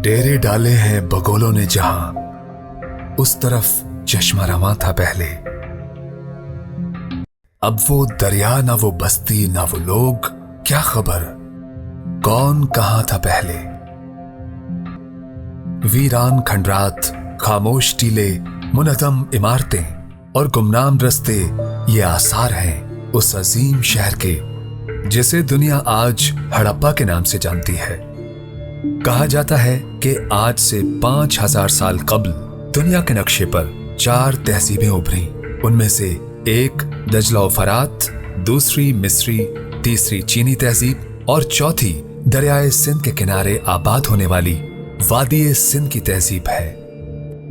डेरे डाले हैं बगोलों ने जहां, उस तरफ चश्मा रवां था पहले। अब वो दरिया ना वो बस्ती ना वो लोग, क्या खबर कौन कहां था पहले। वीरान खंडरात, खामोश टीले, मुनज़्ज़म इमारतें और गुमनाम रस्ते ये आसार हैं उस अजीम शहर के जिसे दुनिया आज हड़प्पा के नाम से जानती है। कहा जाता है कि आज से 5000 साल कबल दुनिया के नक्शे पर 4 तहजीबें उभरी। उनमें से एक दजला व फरात, दूसरी मिस्री, तीसरी चीनी तहजीब और चौथी दरियाए सिंध के किनारे आबाद होने वाली वादी सिंध की तहजीब है।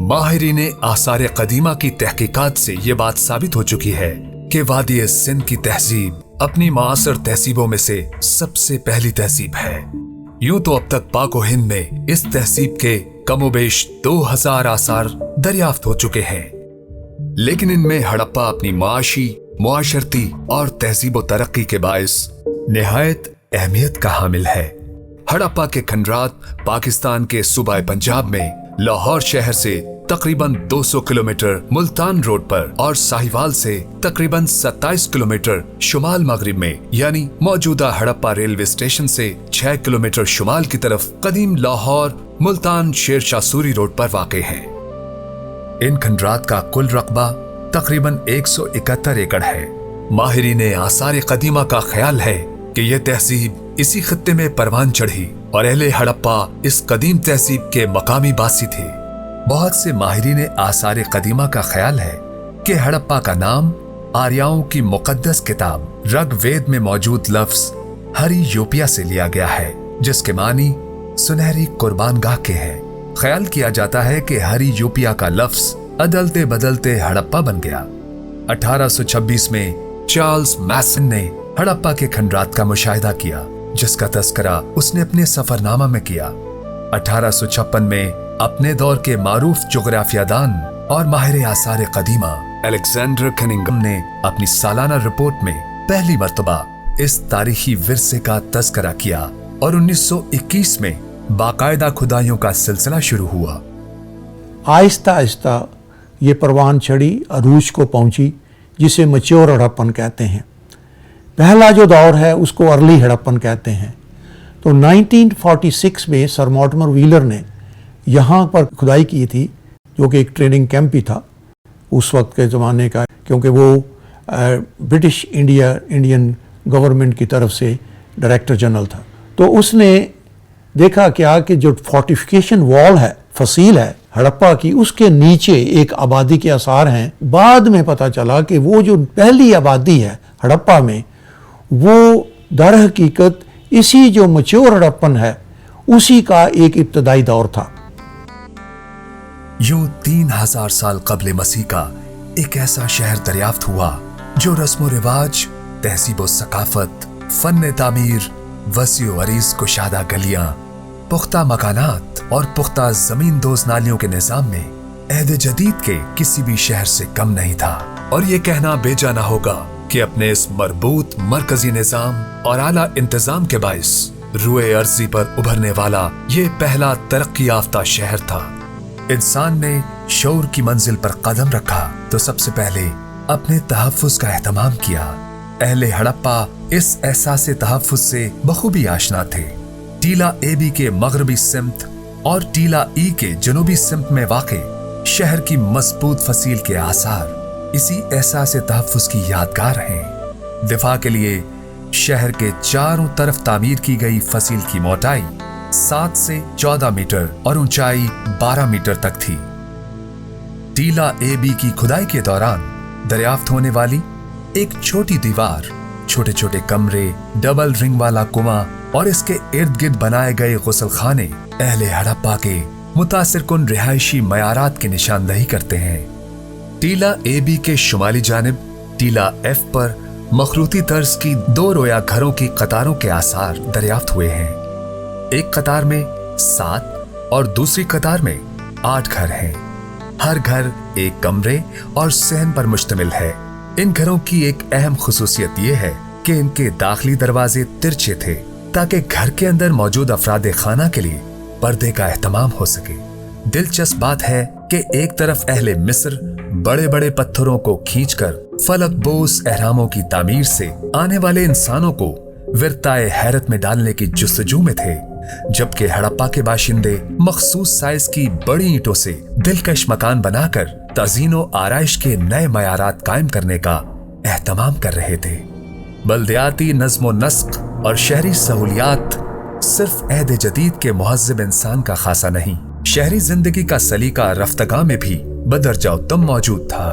माहिरीन आसार कदीमा की तहकीकात से ये बात साबित हो चुकी है कि वादी सिंध की तहजीब अपनी मासर तहजीबों में से सबसे पहली तहजीब है। यूं तो अब तक पाक व हिंद में इस तहजीब के कमोबेश 2000 आसार दरियाफ्त हो चुके हैं, लेकिन इनमें हड़प्पा अपनी माशी, मुआशरती और तहजीब व तरक्की के बायस निहायत अहमियत का हामिल है। हड़प्पा के खंडरात पाकिस्तान के सूबा पंजाब में लाहौर शहर से तकरीबन 200 किलोमीटर मुल्तान रोड पर और साहिवाल से तकरीबन 27 किलोमीटर शुमाल मगरिब में यानी मौजूदा हड़प्पा रेलवे स्टेशन से 6 किलोमीटर शुमाल की तरफ कदीम लाहौर मुल्तान शेरशाह सूरी रोड पर वाक़े है। इन खंडरात का कुल रकबा तकरीबन 171 एकड़ है। माहिरीन आसार कदीमा का ख्याल है कि यह तहजीब इसी खत्ते में परवान चढ़ी और अहले हड़प्पा इस कदीम तहजीब के मकामी बासी थे। बहुत से माहिरीन आसार कदीमा का ख्याल है कि हड़प्पा का नाम आर्याओं की मुकद्दस किताब ऋग्वेद में मौजूद लफ्ज हरी यूपिया से लिया गया है, जिसके मानी सुनहरी कुर्बानगाह के हैं। ख्याल किया जाता है कि हरी यूपिया का लफ्ज अदलते बदलते हड़प्पा बन गया। 1826 में चार्ल्स मैसन ने हड़प्पा के खंडरात का मुशाहिदा किया, जिसका तस्करा उसने अपने सफरनामा में किया। 1856 में अपने दौर के मारूफ जोग्राफियादान और माहिर आसार कदीमा अलेक्जेंडर कनिंघम ने अपनी सालाना रिपोर्ट में पहली मर्तबा इस तारीखी विरसे का तस्करा किया और 1921 में बाकायदा खुदाइयों का सिलसिला शुरू हुआ। आहिस्ता आहिस्ता ये परवान चढ़ी, अरूज को पहुंची, जिसे मैच्योर हड़प्पन कहते हैं। पहला जो दौर है उसको अर्ली हड़प्पन कहते हैं। तो 1946 में सर मॉर्टिमर व्हीलर ने यहाँ पर खुदाई की थी, जो कि एक ट्रेनिंग कैंप ही था उस वक्त के ज़माने का, क्योंकि वो ब्रिटिश इंडियन गवर्नमेंट की तरफ से डायरेक्टर जनरल था। तो उसने देखा क्या कि जो फोर्टिफिकेशन वॉल है, फसील है हड़प्पा की, उसके नीचे एक आबादी के आसार हैं। बाद में पता चला कि वो जो पहली आबादी है हड़प्पा में, वो दर हकीकत इसी जो मैच्योर हड़प्पन है उसी का एक इब्तदाई दौर था। यूं 3000 साल कबल मसीह का एक ऐसा शहर दरियाफ्त हुआ जो रस्म रिवाज, तहजीब व सकाफत, फन तामीर, वसी व अरीज कुशादा गलियां, पुख्ता मकानात और पुख्ता जमीन दोज नालियों के निजाम में अहद जदीद के किसी भी शहर से कम नहीं था। और ये कहना बेजा ना होगा कि अपने इस मरबूत मरकजी निजाम और आला इंतजाम के बाइस रुए अर्जी पर उभरने वाला ये पहला तरक्की याफ्ता शहर था। इंसान ने शऊर की मंजिल पर कदम रखा तो सबसे पहले अपने तहफ्फुज का एहतमाम किया। अहले हड़प्पा इस एहसास तहफ्फुज से बखूबी आशना थे। टीला एबी के मगरबी सिमत और टीला ई के जनूबी सिमत में वाक़े शहर की मजबूत फसील के आसार इसी एहसास तहफ्फुज की यादगार हैं। दिफा के लिए शहर के चारों तरफ तामीर की गई फसील की मोटाई 7 से 14 मीटर और ऊंचाई 12 मीटर तक थी। टीला एबी की खुदाई के दौरान दरियाफ्त होने वाली एक छोटी दीवार, छोटे छोटे कमरे, डबल रिंग वाला कुआं और इसके इर्द गिर्द बनाए गए गुसल खाने अहले हड़प्पा के मुतासिर कुन रिहायशी मयारात की निशानदही करते हैं। टीला एबी के शुमाली जानिब टीला एफ पर मखरूती तर्ज की 2 रोया घरों की कतारों के आसार दरियाफ्त हुए हैं। एक कतार में 7 और दूसरी कतार में 8 घर हैं। हर घर एक कमरे और सहन पर मुश्तमिल है। इन घरों की एक अहम खुसूसियत ये है कि इनके दाखिली दरवाजे तिरछे थे ताकि घर के अंदर मौजूद अफराद खाना के लिए पर्दे का एहतमाम हो सके। दिलचस्प बात है कि एक तरफ अहले मिस्र बड़े बड़े पत्थरों को खींचकर फलक बोस एहरामों की तामीर से आने वाले इंसानों को विरताए हैरत में डालने की जुस्तजू में थे, जबकि हड़प्पा के बाशिंदे मखसूस साइज की बड़ी ईंटों से दिलकश मकान बनाकर तज़ीनो आराइश के नए मयारात कायम करने का एहतमाम कर रहे थे। बल्दियाती नज़्मो नस्क और शहरी सहूलियात सिर्फ अहद जदीद के मुहज़्ज़ब इंसान का खासा नहीं, शहरी जिंदगी का सलीका रफ्तगा में भी बदरजा उत्तम मौजूद था।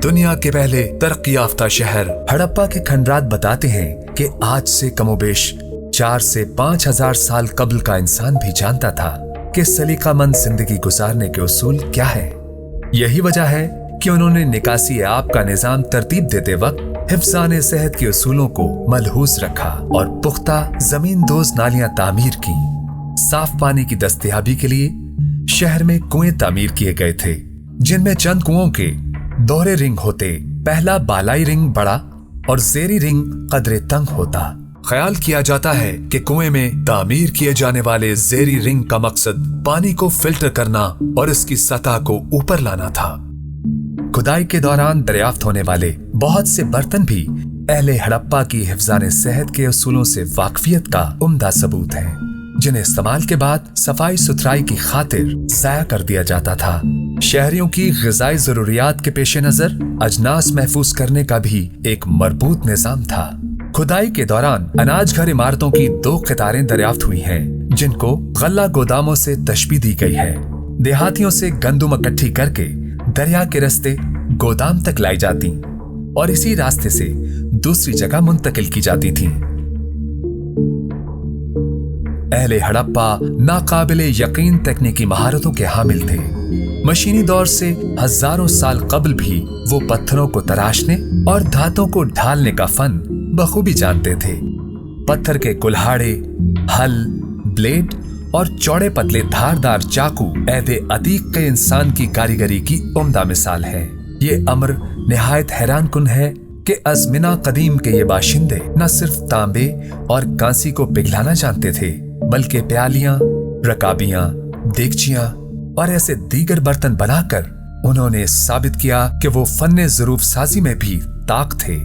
दुनिया के पहले तरक्की याफ्ता शहर हड़प्पा के खंडरात बताते हैं कि आज से कमोबेश 4 से 5,000 साल कबल का इंसान भी जानता था कि सलीकामंद जिंदगी गुजारने के उसूल क्या है। यही वजह है कि उन्होंने निकासी आब का निजाम तरतीब देते वक्त हिफ्ज़ाने सेहत के उसूलों को मलहूज रखा और पुख्ता जमीन दोज नालियां तामीर की। साफ पानी की दस्तयाबी के लिए शहर में कुएं तामीर किए गए थे, जिनमें चंद कुओं के दोहरे रिंग होते। पहला बालाई रिंग बड़ा और जेरी रिंग कदरे तंग होता। ख्याल किया जाता है कि कुएं में तामीर किए जाने वाले जेरी रिंग का मकसद पानी को फिल्टर करना और इसकी सतह को ऊपर लाना था। खुदाई के दौरान दरियाफ्त होने वाले बहुत से बर्तन भी अहले हड़प्पा की हिफ्ज़ाने सेहत के उसूलों से वाकफियत का उम्दा सबूत है, जिन्हें इस्तेमाल के बाद सफाई सुथराई की खातिर ज़ाया कर दिया जाता था। शहरियों की ग़िज़ाई ज़रूरियात के पेश नज़र अजनास महफूज करने का भी एक मरबूत निज़ाम था। खुदाई के दौरान अनाज घर इमारतों की 2 क़तारें दरियाफ्त हुई हैं, जिनको गल्ला गोदामों से तशबीह दी गई है। देहातियों से गंदुम इकट्ठी करके दरिया के रास्ते गोदाम तक लाई जाती और इसी रास्ते से दूसरी जगह मुंतकिल की जाती थी। अहले हड़प्पा नाकाबिले यकीन तकनीकी महारतों के हामिल थे। मशीनी दौर से हजारों साल कबल भी वो पत्थरों को तराशने और धातों को ढालने का फन बखूबी जानते थे। पत्थर के कुल्हाड़े, हल, ब्लेड और चौड़े पतले धारदार चाकू ऐदे अतीक के इंसान की कारीगरी की उम्दा मिसाल है। ये अमर निहायत हैरान कुन है कि अज़मिना कदीम के ये बाशिंदे न सिर्फ तांबे और कांसी को पिघलाना जानते थे, बल्कि प्यालियां, रकाबियां, देगचियां और ऐसे दीगर बर्तन बनाकर उन्होंने साबित किया कि वो फन्ने ज़रूफ साजी में भी ताक थे।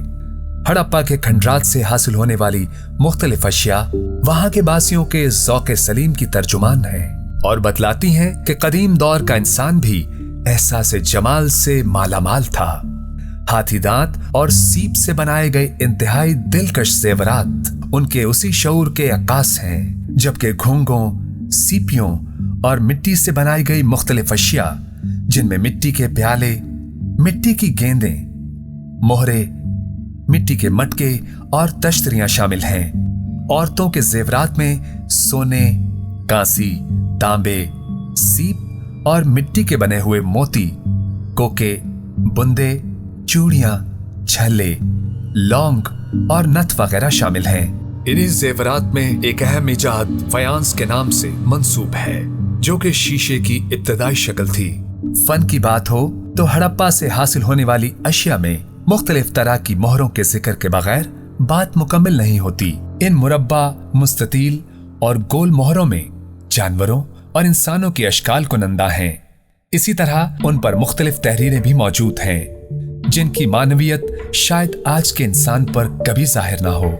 हड़प्पा के खंडरात से हासिल होने वाली मुख्तलिफ अशिया वहां के बासियों के ज़ौक़े सलीम की तर्जुमान है और बतलाती हैं कि कदीम दौर का इंसान भी एहसास जमाल से मालामाल था। हाथी दांत और सीप से बनाए गए इंतहाई दिलकश जेवरात उनके उसी शऊर के अक्कास हैं, जबकि घोंघों, सीपियों और मिट्टी से बनाई गई मुख्तलिफ अशिया, जिनमें मिट्टी के प्याले, मिट्टी की गेंदें, मोहरे, मिट्टी के मटके और तश्तरियां शामिल हैं। औरतों के जेवरात में सोने, कांसी, तांबे, सीप और मिट्टी के बने हुए मोती, कोके, बुंदे, चूड़ियां, छल्ले, लौंग और नथ वगैरह शामिल हैं। इन्हीं जेवरात में एक अहम इजाद फयांस के नाम से मंसूब है, जो कि शीशे की इब्तदाई शक्ल थी। फन की बात हो तो हड़प्पा से हासिल होने वाली अशिया में मुख्तलिफ तरह की मोहरों के जिक्र के बगैर बात मुकम्मल नहीं होती। इन मुरब्बा, मुस्ततील और गोल मोहरों में जानवरों और इंसानों की अशकाल कुनंदा हैं। इसी तरह उन पर मुख्तलिफ तहरीरें भी मौजूद हैं, जिनकी मानवियत शायद आज के इंसान पर कभी जाहिर ना हो।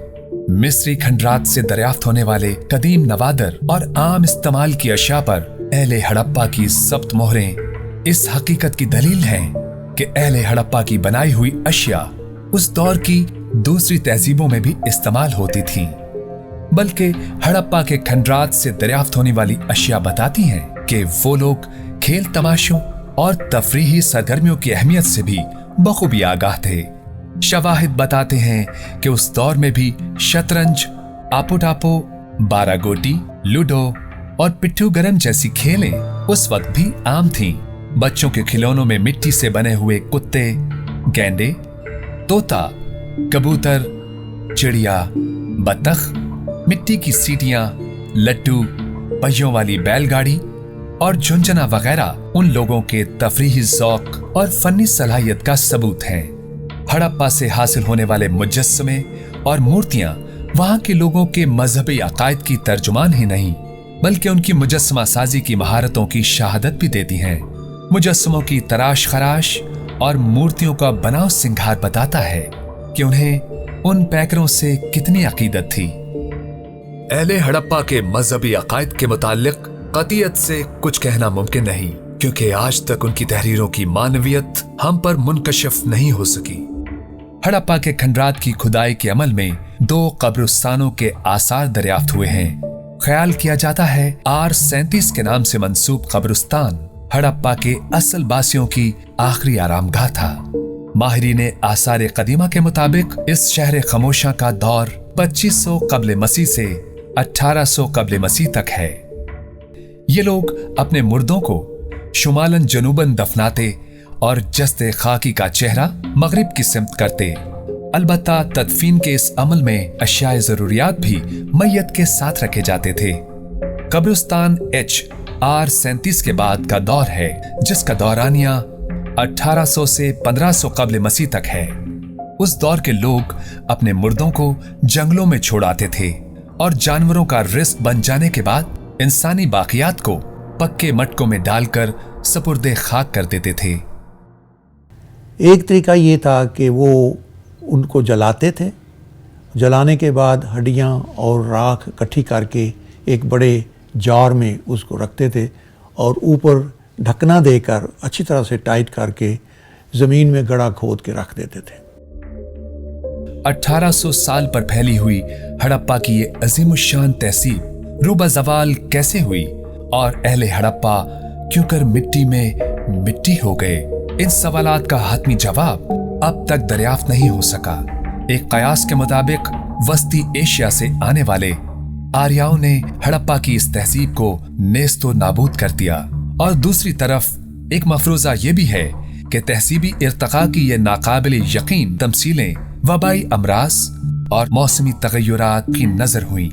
मिस्री खंडरात से दरियाफ्त होने वाले कदीम नवादर और आम इस्तेमाल की अशिया पर अहले हड़प्पा की ज़ब्त मोहरें इस हकीकत की दलील हैं कि अहले हड़प्पा की बनाई हुई अशिया उस दौर की दूसरी तहजीबों में भी इस्तेमाल होती थी। बल्कि हड़प्पा के खंडरात से दरियाफ्त होने वाली अशिया बताती हैं कि वो लोग खेल तमाशों और तफरीही सरगर्मियों की अहमियत से भी बखूबी आगाह थे। शवाहिद बताते हैं कि उस दौर में भी शतरंज, आपो टापो, बारह गोटी, लूडो और पिट्ठू गरम जैसी खेलें उस वक्त भी आम थीं। बच्चों के खिलौनों में मिट्टी से बने हुए कुत्ते, गैंडे, तोता, कबूतर, चिड़िया, बतख, मिट्टी की सीटियां, लट्टू, पहियों वाली बैलगाड़ी, और झुंझुना वगैरह उन लोगों के तफरीही ज़ौक़ और फनी सलाहियत का सबूत हैं। हड़प्पा से हासिल होने वाले मुजस्समे और मूर्तियां वहां के लोगों के मजहबी अकायद की तर्जुमान ही नहीं, बल्कि उनकी मुजस्समा साजी की महारतों की शहादत भी देती हैं। मुजस्समों की तराश खराश और मूर्तियों का बनाव सिंगार बताता है कि उन्हें उन पैकरों से कितनी अकीदत थी। अहले हड़प्पा के मजहबी अकायद के मुताल्लिक कतियत से कुछ कहना मुमकिन नहीं, क्योंकि आज तक उनकी तहरीरों की मानवियत हम पर मुनकशिफ नहीं हो सकी। हड़प्पा के खंडरात की खुदाई के अमल में 2 कब्रिस्तानों के आसार दरियाफ्त हुए हैं। ख्याल किया जाता है R37 के नाम से मंसूब कब्रिस्तान हड़प्पा के असल बासियों की आखिरी आरामगाह था। माहिरीन आसार कदीमा के मुताबिक इस शहर खमोशा का दौर 2500 कब्ल मसीह से 1800 कब्ल मसीह तक है। ये लोग अपने मुर्दों को शुमालन जनूबन दफनाते और जस्ते खाकी का चेहरा मगरिब की सिमत करते। अलबत्ता तदफीन के इस अमल में अशियाए जरूरियात भी मैयत के साथ रखे जाते थे। कब्रिस्तान R37 के बाद का दौर है, जिसका दौरानिया 1800 से 1500 कब्ल मसीह तक है। उस दौर के लोग अपने मुर्दों को जंगलों में छोड़ आते थे और जानवरों का रिस्क बन जाने के बाद इंसानी बाकियात को पक्के मटकों में डालकर सपुर्दे खाक कर देते थे। एक तरीका ये था कि वो उनको जलाते थे। जलाने के बाद हड्डियाँ और राख इकट्ठी करके एक बड़े जार में उसको रखते थे और ऊपर ढकना देकर अच्छी तरह से टाइट करके ज़मीन में गड़ा खोद के रख देते थे। 1800 साल पर फैली हुई हड़प्पा की ये अजीमुशान तहसीब रूबा ज़वाल कैसे हुई और अहले हड़प्पा क्यों कर मिट्टी में मिट्टी हो गए, इन सवालात का हतमी जवाब अब तक दरियाफ्त नहीं हो सका। एक कयास के मुताबिक वस्ती एशिया से आने वाले आर्याओं ने हड़प्पा की इस तहसीब को नेस्तो नाबूद कर दिया, और दूसरी तरफ एक मफरूजा ये भी है कि तहसीबी इर्तका की ये नाकाबिल यकीन तमसीलें वबाई अमराज और मौसमी तगय्युरात की नजर हुई।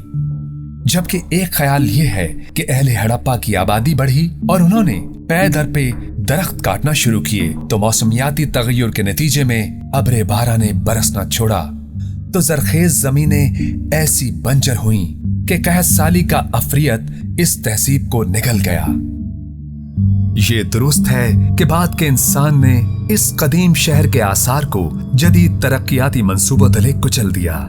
जबकि एक ख्याल ये है कि अहले हड़प्पा की आबादी बढ़ी और उन्होंने पे दर पे दरख्त काटना शुरू किए, तो मौसमियाती तगय्युर के नतीजे में अब्रे बारा ने बरसना छोड़ा, तो जरखेज जमीनें ऐसी बंजर हुई कि कहत साली का अफरियत इस तहसीब को निगल गया। ये दुरुस्त है कि बाद के इंसान ने इस कदीम शहर के आसार को जदीद तरक्याती मंसूबों तले कुचल दिया।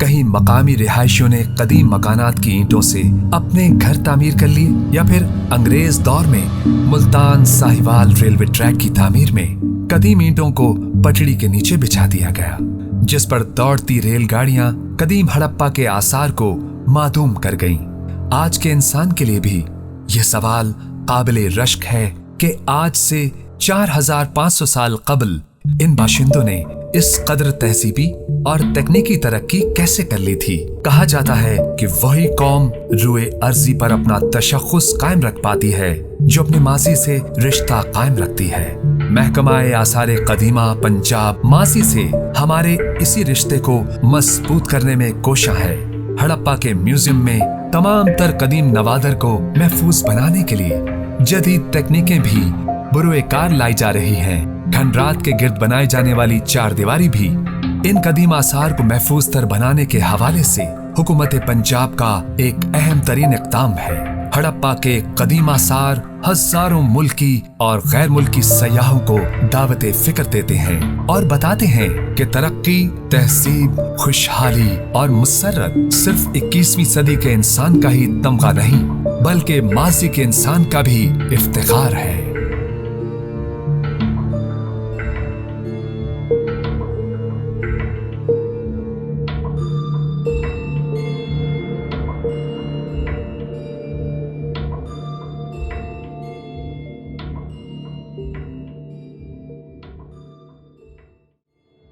कहीं मकामी रिहायशियों ने कदीम मकानात की ईंटों से अपने घर तामीर कर लिए, या फिर अंग्रेज दौर में मुल्तान साहिवाल रेलवे ट्रैक की तामीर में कदीम ईंटों को पटड़ी के नीचे बिछा दिया गया, जिस पर दौड़ती रेलगाड़ियां कदीम हड़प्पा के आसार को मादूम कर गईं। आज के इंसान के लिए भी यह सवाल काबिले रश्क है कि आज से 4500 साल कबल इन बाशिंदों ने इस कदर तहसीबी और तकनीकी तरक्की कैसे कर ली थी। कहा जाता है कि वही कौम रुए अर्जी पर अपना तशख्खुस कायम रख पाती है जो अपने माजी से रिश्ता कायम रखती है। महकमाए आसारे कदीमा पंजाब माजी से हमारे इसी रिश्ते को मजबूत करने में कोशा है। हड़प्पा के म्यूजियम में तमाम तर कदीम नवादर को महफूज बनाने के लिए जदीद तकनीकें भी बुरुए कार लाई जा रही हैं। खंडरात के गिर्द बनाई जाने वाली 4 दीवारी भी इन कदीम आसार को महफूज तर बनाने के हवाले से हुकूमत पंजाब का एक अहम तरीन इक़दाम है। हड़प्पा के कदीम आसार हजारों मुल्की और गैर मुल्की सयाहों को दावत फिक्र देते हैं और बताते हैं कि तरक्की, तहसीब, खुशहाली और मुसर्रत सिर्फ 21वीं सदी के इंसान का ही तमगा नहीं, बल्कि माजी के इंसान का भी इफ्तिखार है।